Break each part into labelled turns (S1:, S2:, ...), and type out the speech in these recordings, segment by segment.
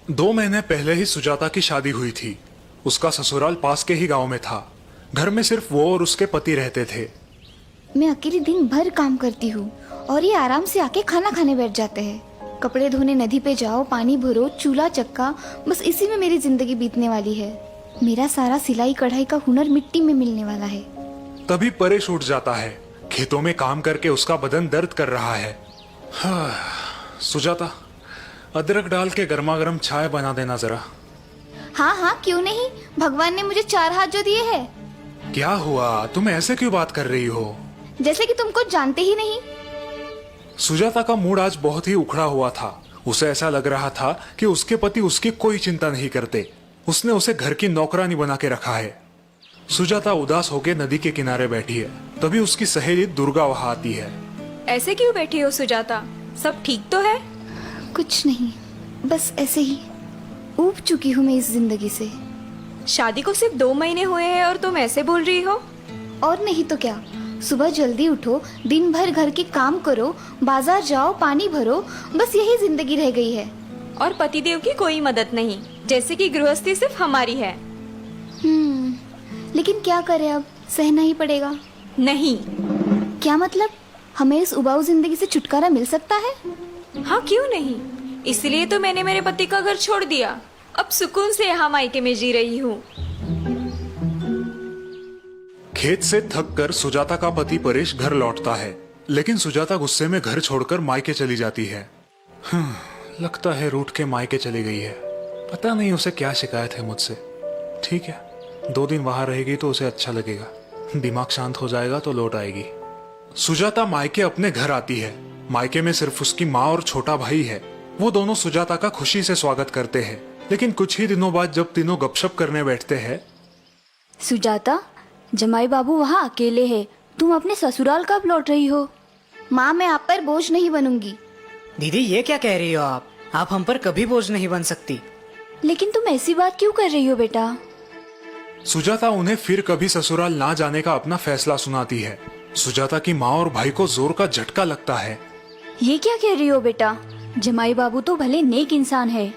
S1: 2 महीने पहले ही सुजाता की शादी हुई थी। उसका ससुराल पास के ही गांव में था। घर में सिर्फ वो और उसके पति रहते थे।
S2: मैं अकेले दिन भर काम करती हूँ और ये आराम से आके खाना खाने बैठ जाते हैं। कपड़े धोने नदी पे जाओ, पानी भरो, चूल्हा चक्का, बस इसी में मेरी जिंदगी बीतने वाली है। मेरा सारा सिलाई कढ़ाई का हुनर मिट्टी में मिलने वाला है।
S1: तभी परेश उठ जाता है। खेतों में काम करके उसका बदन दर्द कर रहा है। हाँ, सुजाता, अदरक डाल के गर्मा गर्म चाय बना देना जरा।
S2: हाँ हाँ, क्यों नहीं। भगवान ने मुझे 4 हाथ जो दिए हैं।
S1: क्या हुआ, तुम ऐसे क्यों बात कर रही हो?
S2: जैसे कि तुमको जानते ही नहीं।
S1: सुजाता का मूड आज बहुत ही उखड़ा हुआ था। उसे ऐसा लग रहा था कि उसके पति उसकी कोई चिंता नहीं करते। उसने उसे घर की नौकरानी बना के रखा है। सुजाता उदास होकर नदी के किनारे बैठी है। तभी उसकी सहेली दुर्गा वहां आती है।
S3: ऐसे क्यों बैठी हो सुजाता? सब ठीक तो है?
S2: कुछ नहीं, बस ऐसे ही ऊब चुकी हूँ मैं इस जिंदगी से।
S3: शादी को सिर्फ 2 महीने हुए हैं और तुम ऐसे बोल रही हो?
S2: और नहीं तो क्या। सुबह जल्दी उठो, दिन भर घर के काम करो, बाजार जाओ, पानी भरो, बस यही जिंदगी रह गई है।
S3: और पतिदेव की कोई मदद नहीं, जैसे कि गृहस्थी सिर्फ हमारी है।
S2: लेकिन क्या करें, अब सहना ही पड़ेगा।
S3: नहीं।
S2: क्या मतलब? हमें इस उबाऊ जिंदगी से छुटकारा मिल सकता है?
S3: हाँ, क्यों नहीं। इसलिए तो मैंने मेरे पति का घर छोड़ दिया। अब सुकून से यहाँ मायके में जी रही हूँ।
S1: खेत से थक कर सुजाता का पति परेश घर लौटता है, लेकिन सुजाता गुस्से में घर छोड़कर मायके चली जाती है। लगता है रूठ के मायके चली गई है। पता नहीं उसे क्या शिकायत है मुझसे। ठीक है, 2 दिन वहां रहेगी तो उसे अच्छा लगेगा। दिमाग शांत हो जाएगा तो लौट आएगी। सुजाता मायके अपने घर आती है। मायके में सिर्फ उसकी माँ और छोटा भाई है। वो दोनों सुजाता का खुशी से स्वागत करते हैं, लेकिन कुछ ही दिनों बाद जब तीनों गपशप करने बैठते हैं।
S4: सुजाता, जमाई बाबू वहाँ अकेले है। तुम अपने ससुराल कब लौट रही हो?
S2: माँ, मैं आप पर बोझ नहीं बनूंगी।
S5: दीदी, ये क्या कह रही हो आप? आप हम पर कभी बोझ नहीं बन सकती।
S4: लेकिन तुम ऐसी बात क्यों कर रही हो बेटा?
S1: सुजाता उन्हें फिर कभी ससुराल ना जाने का अपना फैसला सुनाती है। सुजाता की माँ और भाई को जोर का झटका लगता है।
S4: ये क्या कह रही हो बेटा? जमाई बाबू तो भले नेक इंसान है।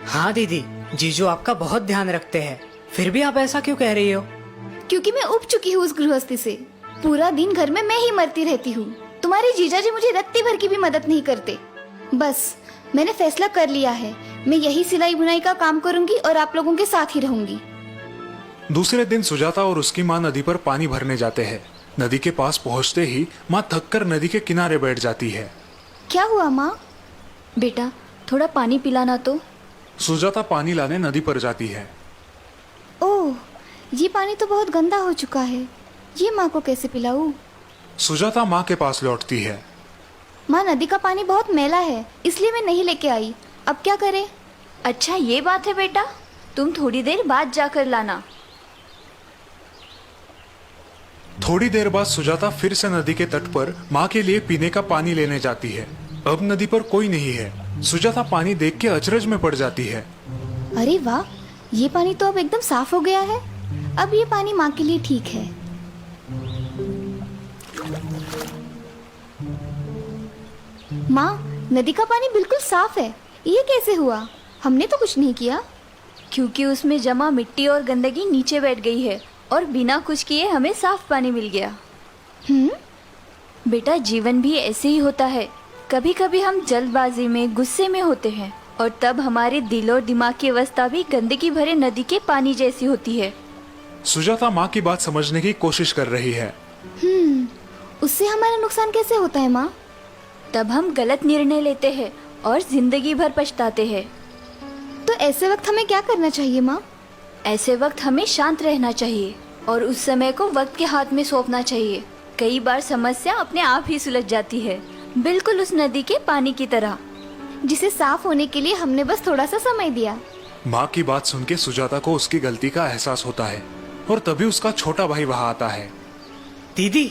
S5: हाँ दीदी, जीजू आपका बहुत ध्यान रखते हैं, फिर भी आप ऐसा क्यों कह रही हो?
S2: क्योंकि मैं उब चुकी हूँ उस गृहस्थी से। पूरा दिन घर में मैं ही मरती रहती हूँ। तुम्हारे जीजा जी मुझे रत्ती भर की भी मदद नहीं करते। बस मैंने फैसला कर लिया है, मैं यही सिलाई बुनाई का काम करूंगी और आप लोगों के साथ ही रहूंगी।
S1: दूसरे दिन सुजाता और उसकी माँ नदी पर पानी भरने जाते हैं। नदी के पास पहुँचते ही माँ थककर नदी के किनारे बैठ जाती है।
S2: क्या हुआ माँ?
S4: बेटा, थोड़ा पानी पिलाना तो।
S1: सुजाता पानी लाने नदी पर जाती है।
S2: ओह, ये पानी तो बहुत गंदा हो चुका है। ये माँ को कैसे पिलाऊं?
S1: सुजाता माँ के पास लौटती है।
S2: माँ, नदी का पानी बहुत मैला है, इसलिए मैं नहीं लेके आई। अब क्या करें?
S4: अच्छा, ये बात है बेटा, तुम थोड़ी देर बाद जाकर लाना।
S1: थोड़ी देर बाद सुजाता फिर से नदी के तट पर माँ के लिए पीने का पानी लेने जाती है। अब नदी पर कोई नहीं है। सुजाता पानी देख के अचरज में पड़ जाती है।
S2: अरे वाह, ये पानी तो अब एकदम साफ हो गया है। अब ये पानी माँ के लिए ठीक है। माँ, नदी का पानी बिल्कुल साफ है। ये कैसे हुआ? हमने तो कुछ नहीं किया।
S4: क्योंकि उसमें जमा मिट्टी और गंदगी नीचे बैठ गई है और बिना कुछ किए हमें साफ पानी मिल गया। बेटा, जीवन भी ऐसे ही होता है। कभी कभी हम जल्दबाजी में, गुस्से में होते हैं और तब हमारे दिल और दिमाग की अवस्था भी गंदगी भरे नदी के पानी जैसी होती है।
S1: सुजाता माँ की बात समझने की कोशिश कर रही है।
S2: उससे हमारा नुकसान कैसे होता है माँ?
S4: तब हम गलत निर्णय लेते हैं और जिंदगी भर पछताते हैं।
S2: तो ऐसे वक्त हमें क्या करना चाहिए माँ?
S4: ऐसे वक्त हमें शांत रहना चाहिए और उस समय को वक्त के हाथ में सौंपना चाहिए। कई बार समस्या अपने आप ही सुलझ जाती है, बिल्कुल उस नदी के पानी की तरह,
S2: जिसे साफ होने के लिए हमने बस थोड़ा सा समय दिया।
S1: माँ की बात सुन के सुजाता को उसकी गलती का एहसास होता है और तभी उसका छोटा भाई वहाँ आता है।
S5: दीदी,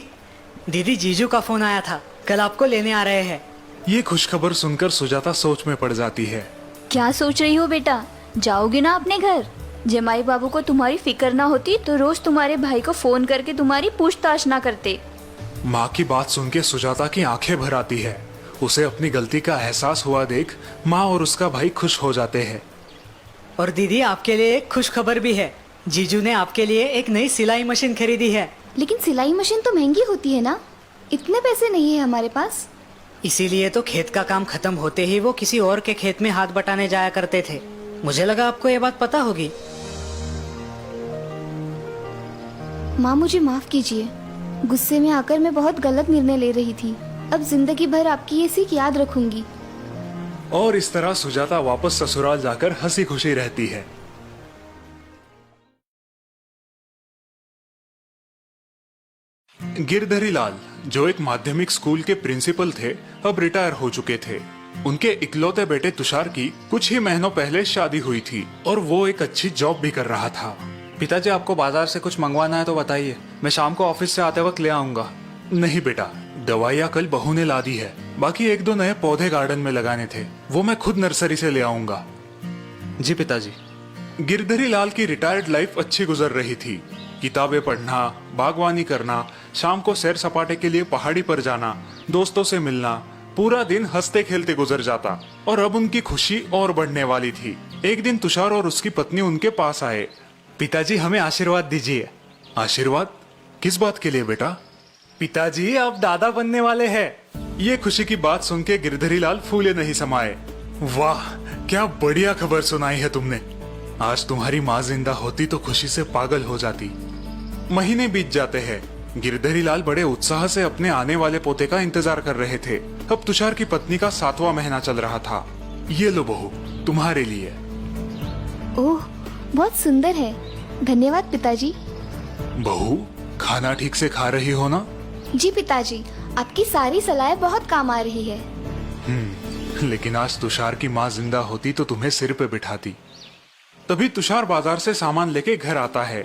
S5: दीदी, जीजू का फोन आया था, कल आपको लेने आ रहे हैं।
S1: ये खुशखबर सुनकर सुजाता सोच में पड़ जाती है।
S4: क्या सोच रही हो बेटा? जाओगे ना अपने घर? जमाई बाबू को तुम्हारी फिक्र ना होती तो रोज तुम्हारे भाई को फोन करके तुम्हारी पूछताछ ना करते।
S1: माँ की बात सुन के सुजाता की आंखें भर आती है। उसे अपनी गलती का एहसास हुआ देख माँ और उसका भाई खुश हो जाते हैं।
S5: और दीदी आपके लिए एक खुश खबर भी है। जीजू ने आपके लिए एक नई सिलाई मशीन खरीदी है।
S2: लेकिन सिलाई मशीन तो महंगी होती है ना, इतने पैसे नहीं है हमारे पास।
S5: इसीलिए तो खेत का काम खत्म होते ही वो किसी और के खेत में हाथ बटाने जाया करते थे। मुझे लगा आपको ये बात पता होगी।
S2: माँ मुझे माफ कीजिए, गुस्से में आकर मैं बहुत गलत निर्णय ले रही थी। अब जिंदगी भर आपकी ये सीख याद रखूंगी।
S1: और इस तरह सुजाता वापस ससुराल जाकर हंसी खुशी रहती है। गिरधरी लाल, जो एक माध्यमिक स्कूल के प्रिंसिपल थे, अब रिटायर हो चुके थे। उनके इकलौते बेटे तुषार की कुछ ही महीनों पहले शादी हुई थी और वो एक अच्छी जॉब भी कर रहा था।
S6: पिताजी, आपको बाजार से कुछ मंगवाना है तो बताइए, मैं शाम को ऑफिस से आते वक्त ले आऊंगा।
S1: नहीं बेटा, दवाइयाँ कल बहू ने ला दी है। बाकी एक दो नए पौधे गार्डन में लगाने थे, वो मैं खुद नर्सरी से ले आऊंगा।
S6: जी पिताजी।
S1: गिरधरी लाल की रिटायर्ड लाइफ अच्छी गुजर रही थी। किताबें पढ़ना, बागवानी करना, शाम को सैर सपाटे के लिए पहाड़ी पर जाना, दोस्तों से मिलना, पूरा दिन हंसते खेलते गुजर जाता। और अब उनकी खुशी और बढ़ने वाली थी। एक दिन तुषार और उसकी पत्नी उनके पास आए।
S6: पिताजी, हमें आशीर्वाद दीजिए।
S1: आशीर्वाद? किस बात के लिए बेटा?
S6: पिताजी, आप दादा बनने वाले हैं।
S1: ये खुशी की बात सुन के गिरधरी लाल फूले नहीं समाये। वाह, क्या बढ़िया खबर सुनाई है तुमने। आज तुम्हारी माँ जिंदा होती तो खुशी से पागल हो जाती। महीने बीत जाते हैं। गिरधरी लाल बड़े उत्साह से अपने आने वाले पोते का इंतजार कर रहे थे। अब तुषार की पत्नी का 7वां महीना चल रहा था। ये लो बहू, तुम्हारे लिए।
S2: ओह, बहुत सुंदर है। धन्यवाद पिताजी।
S1: बहू, खाना ठीक से खा रही हो ना?
S2: जी पिताजी, आपकी सारी सलाहें बहुत काम आ रही है।
S1: लेकिन आज तुषार की माँ जिंदा होती तो तुम्हें सिर पे बिठाती। तभी तुषार बाजार से सामान लेके घर आता है।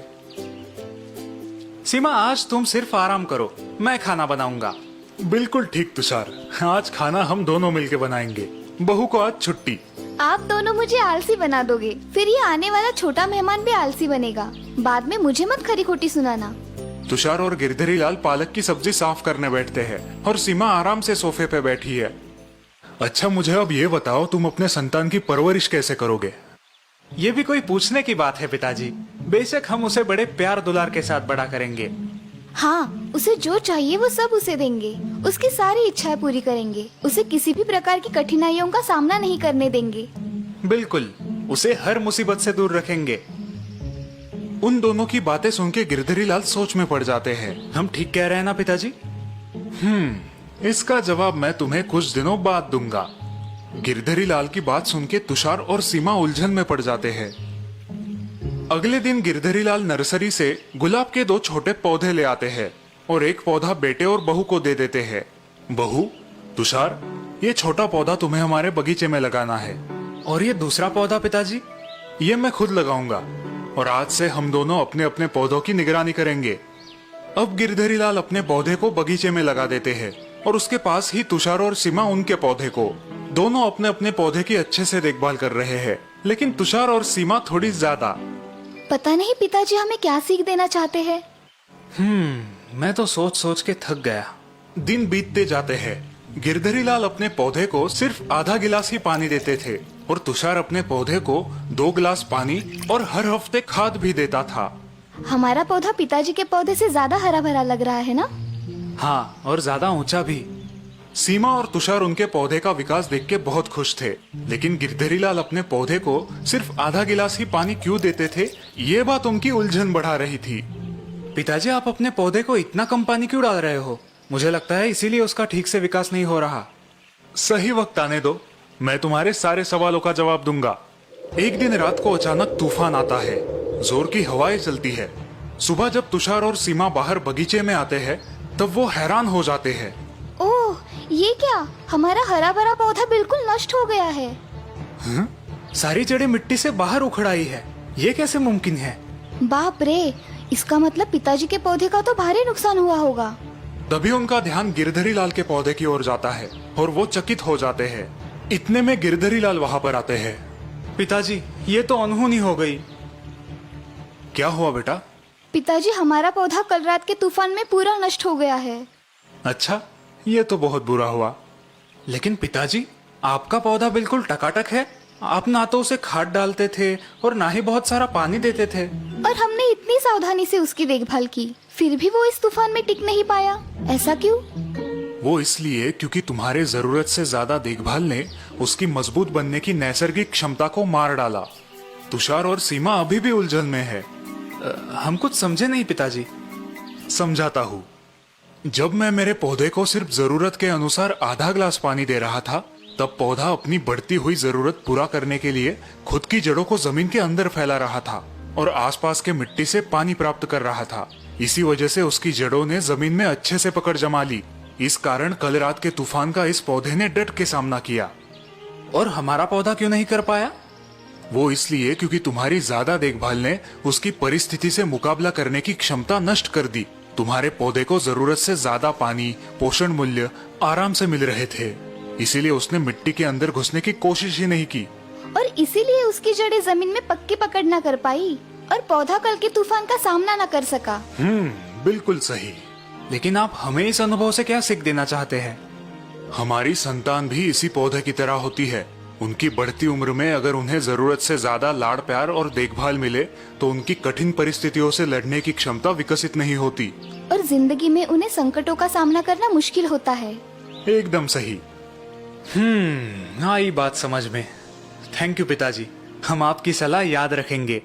S6: सीमा, आज तुम सिर्फ आराम करो, मैं खाना बनाऊंगा।
S1: बिल्कुल ठीक तुषार, आज खाना हम दोनों मिलके बनाएंगे। बहू को आज छुट्टी।
S2: आप दोनों मुझे आलसी बना दोगे, फिर ये आने वाला छोटा मेहमान भी आलसी बनेगा। बाद में मुझे मत खरी खोटी सुनाना।
S1: तुषार और गिरधरी लाल पालक की सब्जी साफ करने बैठते हैं और सीमा आराम से सोफे पे बैठी है। अच्छा, मुझे अब ये बताओ, तुम अपने संतान की परवरिश कैसे करोगे?
S6: ये भी कोई पूछने की बात है पिताजी। बेशक हम उसे बड़े प्यार दुलार के साथ बड़ा करेंगे।
S2: हाँ, उसे जो चाहिए वो सब उसे देंगे। उसकी सारी इच्छाएं पूरी करेंगे। उसे किसी भी प्रकार की कठिनाइयों का सामना नहीं करने देंगे।
S6: बिल्कुल, उसे हर मुसीबत से दूर रखेंगे।
S1: उन दोनों की बातें सुन के गिरधरी लाल सोच में पड़ जाते हैं।
S6: हम ठीक कह रहे हैं ना पिताजी?
S1: इसका जवाब मैं तुम्हें कुछ दिनों बाद दूंगा। गिरधरी लाल की बात सुन के तुषार और सीमा उलझन में पड़ जाते हैं। अगले दिन गिरधरी लाल नर्सरी से गुलाब के 2 छोटे पौधे ले आते हैं और एक पौधा बेटे और बहू को दे देते हैं। बहू, तुषार, ये छोटा पौधा तुम्हें हमारे बगीचे में लगाना है।
S6: और ये दूसरा पौधा पिताजी?
S1: ये मैं खुद लगाऊंगा और आज से हम दोनों अपने अपने पौधों की निगरानी करेंगे। अब गिरधरी लाल अपने पौधे को बगीचे में लगा देते हैं और उसके पास ही तुषार और सीमा उनके पौधे को। दोनों अपने अपने पौधे की अच्छे से देखभाल कर रहे हैं, लेकिन तुषार और सीमा थोड़ी ज्यादा।
S2: पता नहीं पिताजी हमें क्या सीख देना चाहते हैं।
S6: मैं तो सोच सोच के थक गया।
S1: दिन बीतते जाते हैं। गिरधरी लाल अपने पौधे को सिर्फ आधा गिलास ही पानी देते थे और तुषार अपने पौधे को 2 गिलास पानी और हर हफ्ते खाद भी देता था।
S2: हमारा पौधा पिताजी के पौधे से ज्यादा हरा भरा लग रहा है ना?
S6: हाँ, और ज्यादा ऊंचा भी।
S1: सीमा और तुषार उनके पौधे का विकास देख के बहुत खुश थे, लेकिन गिरधरी लाल अपने पौधे को सिर्फ आधा गिलास ही पानी क्यों देते थे, ये बात उनकी उलझन बढ़ा रही थी।
S6: पिताजी, आप अपने पौधे को इतना कम पानी क्यों डाल रहे हो? मुझे लगता है इसीलिए उसका ठीक से विकास नहीं हो रहा।
S1: सही वक्त आने दो, मैं तुम्हारे सारे सवालों का जवाब दूंगा। एक दिन रात को अचानक तूफान आता है। जोर की हवाएं चलती है। सुबह जब तुषार और सीमा बाहर बगीचे में आते हैं, तब वो हैरान हो जाते हैं।
S2: ओह, ये क्या? हमारा हरा भरा पौधा बिल्कुल नष्ट हो गया है।
S6: सारी जड़ें मिट्टी से बाहर उखड़ आई है। ये कैसे मुमकिन है?
S2: बाप रे, इसका मतलब पिताजी के पौधे का तो भारी नुकसान हुआ होगा।
S1: तभी उनका ध्यान गिरधरी लाल के पौधे की ओर जाता है और वो चकित हो जाते हैं। इतने में गिरधरी लाल वहां पर आते हैं।
S6: पिताजी, ये तो अनहोनी हो गई।
S1: क्या हुआ बेटा?
S2: पिताजी, हमारा पौधा कल रात के तूफान में पूरा नष्ट हो गया है।
S1: अच्छा, ये तो बहुत बुरा हुआ।
S6: लेकिन पिताजी, आपका पौधा बिल्कुल टकाटक है। आप ना तो उसे खाद डालते थे और ना ही बहुत सारा पानी देते थे।
S2: और हमने इतनी सावधानी से उसकी देखभाल की, फिर भी वो इस तूफान में टिक नहीं पाया। ऐसा क्यों?
S1: वो इसलिए क्योंकि तुम्हारे जरूरत से ज्यादा देखभाल ने उसकी मजबूत बनने की नैसर्गिक क्षमता को मार डाला। तुषार और सीमा अभी भी उलझन में है।
S6: हम कुछ समझे नहीं पिताजी।
S1: समझाता हूँ। जब मैं मेरे पौधे को सिर्फ जरूरत के अनुसार आधा ग्लास पानी दे रहा था, तब पौधा अपनी बढ़ती हुई जरूरत पूरा करने के लिए खुद की जड़ों को जमीन के अंदर फैला रहा था और आसपास के मिट्टी से पानी प्राप्त कर रहा था। इसी वजह से उसकी जड़ों ने जमीन में अच्छे से पकड़ जमा ली। इस कारण कल रात के तूफान का इस पौधे ने डट के सामना किया।
S6: और हमारा पौधा क्यों नहीं कर पाया?
S1: वो इसलिए क्योंकि तुम्हारी ज्यादा देखभाल ने उसकी परिस्थिति से मुकाबला करने की क्षमता नष्ट कर दी। तुम्हारे पौधे को जरूरत से ज्यादा पानी, पोषण मूल्य आराम से मिल रहे थे, इसीलिए उसने मिट्टी के अंदर घुसने की कोशिश ही नहीं की।
S2: और इसीलिए उसकी जड़ें जमीन में पक्की पकड़ न कर पाई और पौधा कल के तूफान का सामना न कर सका।
S1: बिल्कुल सही।
S6: लेकिन आप हमें इस अनुभव से क्या सीख देना चाहते हैं?
S1: हमारी संतान भी इसी पौधे की तरह होती है। उनकी बढ़ती उम्र में अगर उन्हें जरूरत से ज्यादा लाड़ प्यार और देखभाल मिले तो उनकी कठिन परिस्थितियों से लड़ने की क्षमता विकसित नहीं होती।
S2: और जिंदगी में उन्हें संकटों का सामना करना मुश्किल होता है।
S1: एकदम सही।
S6: आई बात समझ में। थैंक यू पिताजी, हम आपकी सलाह याद रखेंगे।